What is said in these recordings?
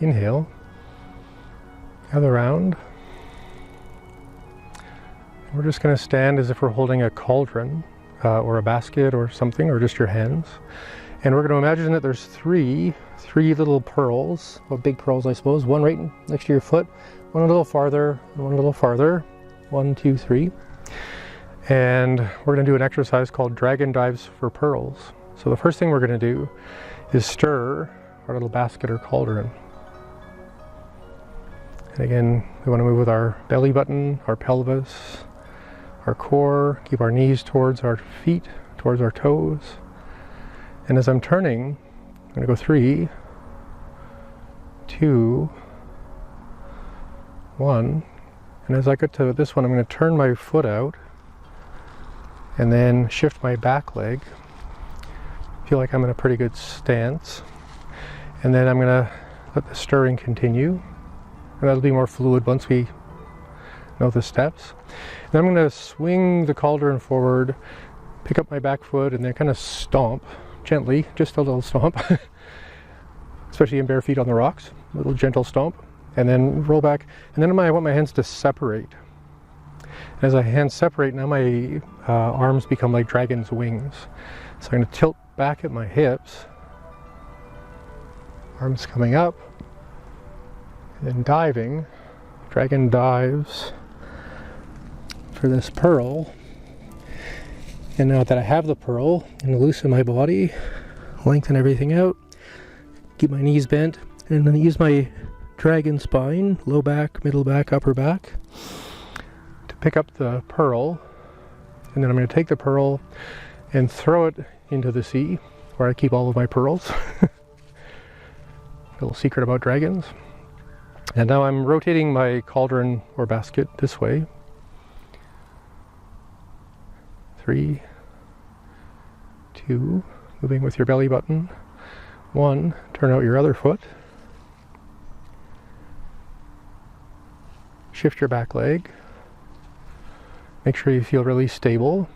Inhale. Other round. We're just going to stand as if we're holding a cauldron or a basket or something, or just your hands. And we're going to imagine that there's three little pearls, well, big pearls I suppose, one right next to your foot, one a little farther, and one a little farther. 1, 2, 3. And we're going to do an exercise called Dragon Dives for Pearls. So the first thing we're going to do is stir our little basket or cauldron. And again, we want to move with our belly button, our pelvis, our core, keep our knees towards our feet, towards our toes. And as I'm turning, I'm going to go 3, 2, 1. And as I get to this one, I'm going to turn my foot out and then shift my back leg. Feel like I'm in a pretty good stance. And then I'm going to let the stirring continue. And that'll be more fluid once we know the steps. Then I'm going to swing the cauldron forward, pick up my back foot, and then kind of stomp gently, just a little stomp, especially in bare feet on the rocks, a little gentle stomp, and then roll back. And then I want my hands to separate. And as my hands separate, now my arms become like dragon's wings. So I'm going to tilt back at my hips, arms coming up, and then diving. Dragon dives for this pearl. And now that I have the pearl, I'm going to loosen my body, lengthen everything out, keep my knees bent, and then use my dragon spine, low back, middle back, upper back, to pick up the pearl. And then I'm going to take the pearl and throw it into the sea, where I keep all of my pearls. A little secret about dragons. And now I'm rotating my cauldron or basket this way. 3, 2, moving with your belly button. 1, turn out your other foot. Shift your back leg. Make sure you feel really stable.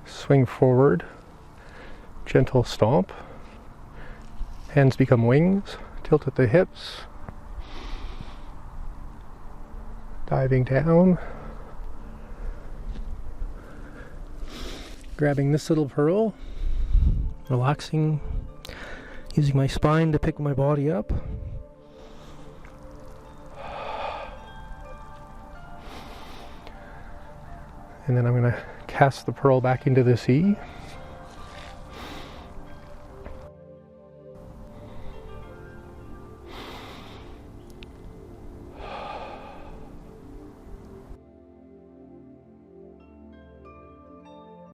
Swing forward. Gentle stomp. Hands become wings. Tilt at the hips. Diving down. Grabbing this little pearl. Relaxing. Using my spine to pick my body up. And then I'm going to cast the pearl back into the sea.